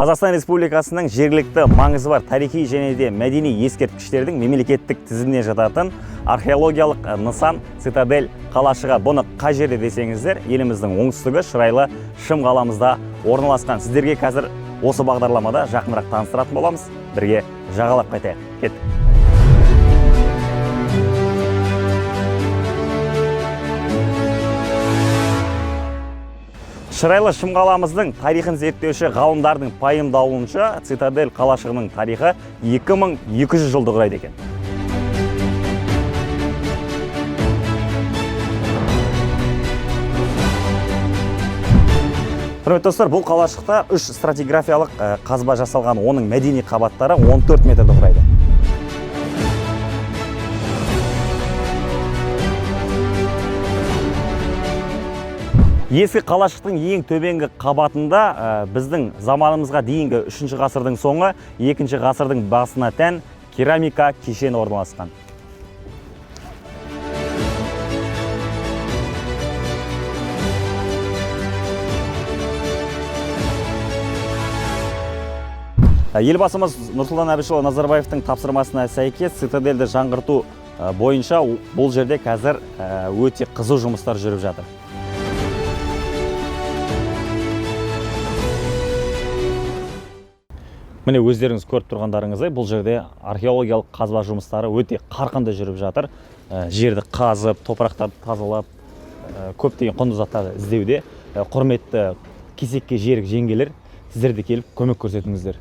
Қазақстан Республикасының жергілікті маңызы бар тарихи және де мәдени ескерткіштердің мемлекеттік тізіміне жататын археологиялық нысан Цитадель қалашығы. Бұны қай жерде десеңіздер, еліміздің оңтүстігі шырайлы Шым қаламызда орналасқан. Сіздерге қазір осы бағдарламада жақынырақ таныстыратын боламыз. Бірге жағалап қайтайық. Кеттік. Шырайлы Шым қаламыздың тарихын зерттеуші ғалымдардың пайымдауынша, Цитадель қалашығының тарихы 2200 жылды құрайды екен. Құрметті достар, бұл қалашықта 3 стратиграфиялық қазба жасалған, оның мәдени қабаттары 14 метрді құрайды. Ескі қалашықтың ең төбенгі қабатында біздің заманымызға дейінгі 3 ғасырдың соңы, 2 ғасырдың басына тән керамика кешені орналасқан. Елбасымыз Нұрсұлтан Әбішұлы Назарбаевтың тапсырмасына сәйкес Цитадельді жаңғырту бойынша бұл жерде қазір өте қызу жұмыстар жүріп жатыр. Міне өздеріңіз көріп тұрғандарыңыздай, бұл жерде археологиялық қазба жұмыстары өте қарқынды жүріп жатыр. Жерді қазып, топырақтарды тазалап, көптеген құнды заттарды іздеуде. Құрметті кесекке жерік жеңгелер, сіздер де келіп көмек көрсетіңіздер.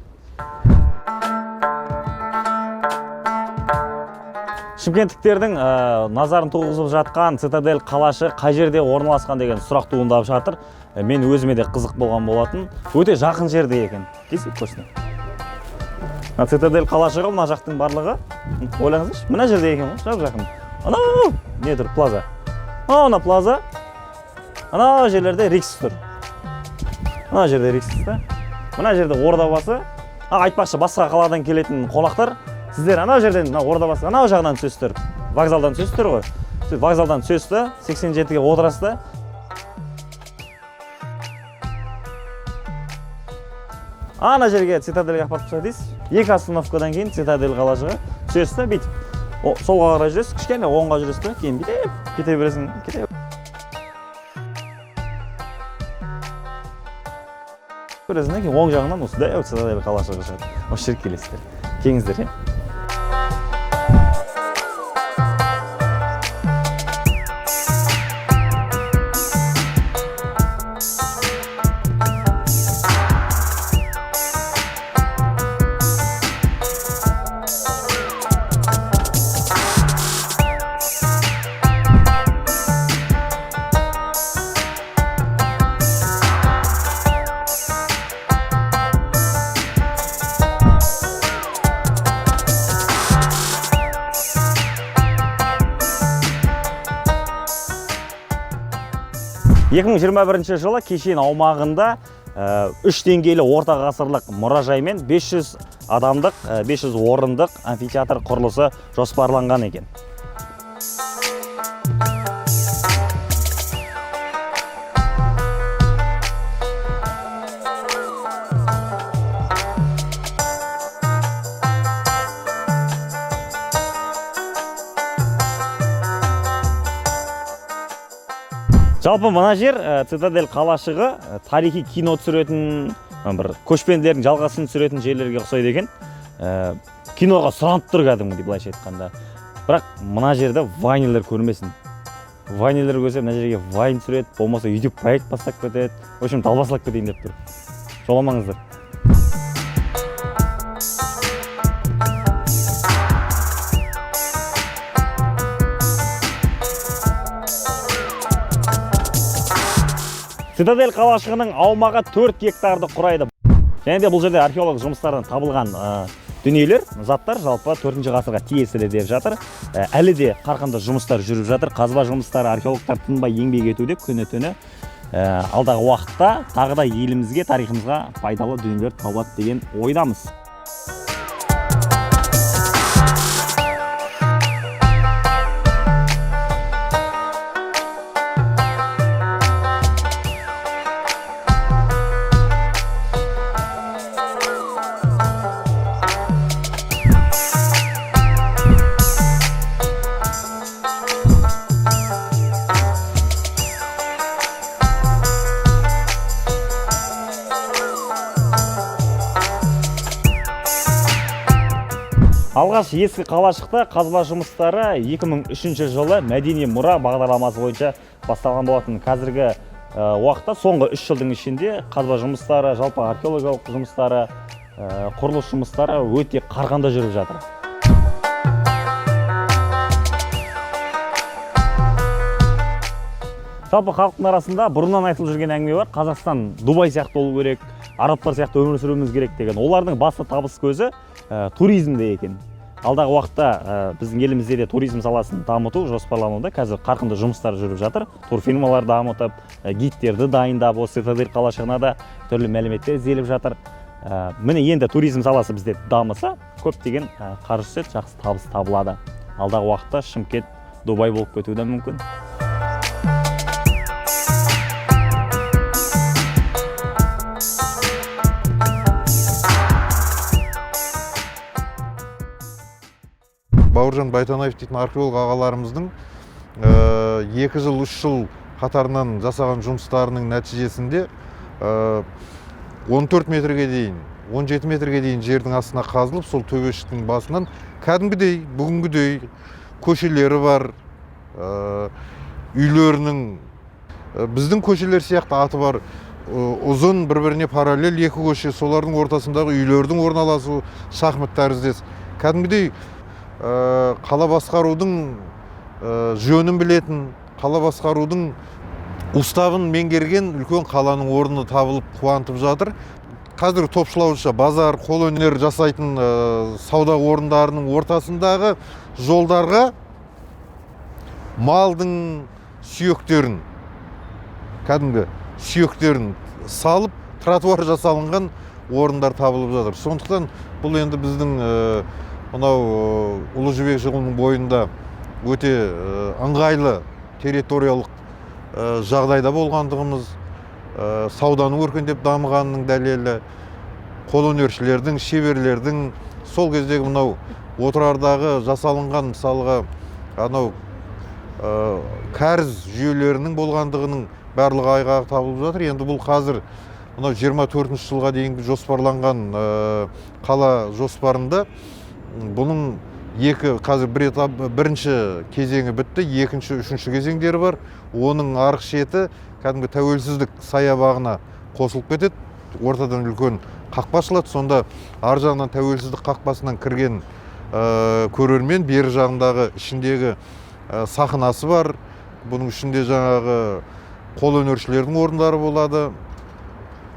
Шымкенттіктердің назарын туғызып жатқан Цитадель қалашы қай жерде орналасқан деген сұрақ туындап жатыр. Мен өзіме де қызық болған болатын. Өте жақын жерде екен. Кесіп көрсін. Цитадель қалашығы мына жақтың барлығы. Ойлаңыздаршы, мына жерде екен ғой, жақын. Анау, не тұр, плаза. Ана плаза. Ана жерлерде Рикс тұр. Ана жерде Рикс тұр. Мына жерде Ордабасы. Айтпақшы, басқа қаладан келетін қонақтар, сіздер ана жерден Ордабасы, ана жағынан түсесіздер. Вокзалдан түсесіздер ғой. Вокзалдан түсесізді, 87-ге отырасызды. Ана жерге Цитадельге апарып шыға дейсіз. 2 остановкадан кейін Цитадель қалашығы түсесіз, бүйтіп. Солға қарай жүресіз, кішкене оңға жүресіз, кейін бүйтіп кете бересің, кете. Көресің, кейін оң жағынан осы дәу Цитадель қалашығы шығады. Осы жерге келесіздер. Келіңіздер, Е. 2021 жылы кешен аумағында 3 деңгейлі орта ғасырлық мұражай мен 500 адамдық, 500 орындық амфитеатр құрылысы жоспарланған екен. Жалпы мына жер Цитадель қалашығы тарихи кино түсіретін, бір көшпенділердің жалғасын түсіретін жерлерге ұқсайды екен. Киноға сұранып тұр кәдімгідей былайша айтқанда. Бірақ мына жерде вайнерлер көрмесін. Вайнерлер көрсе мына жерге вайн түсіреді, болмаса YouTube проект бастап кетеді. В общем, далбасалап кетейін деп тұр. Жоламаңыздар. Цитадель қалашығының аумағы 4 гектарды құрайды. Және де бұл жерде археолог жұмыстардан табылған дүниелер, заттар жалпы 4 ғасырға тиесілі деп жатыр. Әлі де қарқынды жұмыстар жүріп жатыр. Қазба жұмыстары, археологтар тынбай еңбек етуде күні-түні. Алдағы уақытта тағы да елімізге, тарихымызға пайдалы дүниелер табылады деген ойдамыз. Алғаш ескі қалашықта қазба жұмыстары 2003 жылы мәдени мұра бағдарламасы бойынша басталған болатын. Қазіргі уақытта соңғы 3 жылдың ішінде қазба жұмыстары, жалпы археологиялық жұмыстары, құрылыс жұмыстары өте қарқынды жүріп жатыр. Жалпы халықтың арасында бұрыннан айтылып жүрген әңгіме бар. Қазақстан Дубай сияқты болу керек, арабтар сияқты өмір сүруіміз керек деген. Олардың басты табыс көзі туризмде екен. Алдағы уақытта біздің елімізде де туризм саласын дамыту жоспарлануда. Қазір қарқынды жұмыстар жүріп жатыр. Турфирмалар дамытып, гидтерді дайындап, осы Цитадель қалашығына да түрлі мәліметтер ізделіп жатыр. Міне енді туризм саласы бізде дамыса, көптеген қаржы түседі, жақсы табыс табылады. Алдағы уақытта Шымкент Дубай болып кетуі де мүмкін. Бауыржан Байтанаев дейтін археолог ағаларымыздың 2 жыл, 3 жыл қатарынан жасаған жұмыстарының нәтижесінде 14 метрге дейін, 17 метрге дейін жердің астына қазылып, сол төбешіктің басынан кәдімгідей, бүгінгідей көшелері бар, үйлерінің, біздің көшелер сияқты аты бар, ұзын бір-біріне параллель 2 көше, солардың ортасындағы үйлердің орналасуы шахмат тәріздес. Кәдімгідей қала басқарудың жөнін білетін, қала басқарудың уставын меңгерген үлкен қаланың орны табылып қуантып жатыр. Қазір топшылауынша базар, қолөнер жасайтын сауда орындарының ортасындағы жолдарға малдың сүйектерін, кәдімгі сүйектерін салып, тротуар жасалынған орындар табылып жатыр. Сондықтан бұл енді біздің мынау Ұлы Жібек жолының бойында өте ыңғайлы территориялық жағдайда болғандығымыз, сауданың өркендеп дамығанының дәлелі, қолөнершілердің, шеберлердің сол кездегі мынау отырардағы жасалынған мысалға анау кәріз жүйелерінің болғандығының барлығы айғағы табылып жатыр. Енді бұл қазір мынау 24 жылға дейінгі жоспарланған қала жоспарында бұның қазір бірінші кезеңі бітті, екінші, үшінші кезеңдері бар. Оның арғы шеті кәдімгі тәуелсіздік саябағына қосылып кетеді. Ортадан үлкен қақпа ашылады. Сонда ар жағынан тәуелсіздік қақпасынан кірген көрермен бері жағындағы ішіндегі сахнасы бар. Бұның ішінде жаңағы қолөнершілердің орындары болады.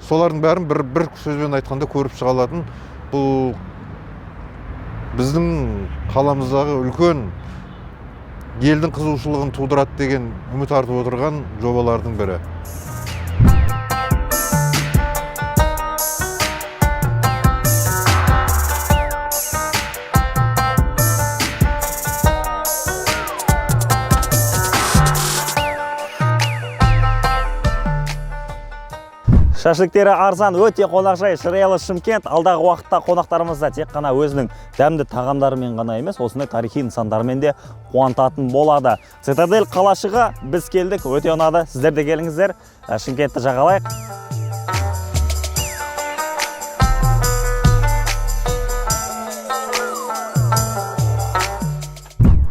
Солардың бәрін бір сөзбен айтқанда көріп шыға алатын. Бұл біздің қаламыздағы үлкен елдің қызығушылығын тудырады деген үміт артып отырған жобалардың бірі. Шашлықтері арзан, өте қонақжай, шырайлы Шымкент. Алдағы уақытта қонақтарымызда тек қана өзінің дәмді тағамдарымен ғана емес, осындай тарихи нысандармен де қуантатын болады. Цитадель қалашығы біз келдік, өте ұнады. Сіздер де келіңіздер, Шымкентті жағалайық.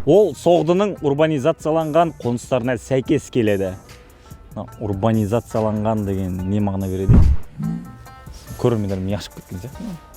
Ол соғдының урбанизацияланған қоныстарына сәйкес келеді. Урбанизацияланған деген не мағына береді? Көрермендер миы ашып кеткен сияқты.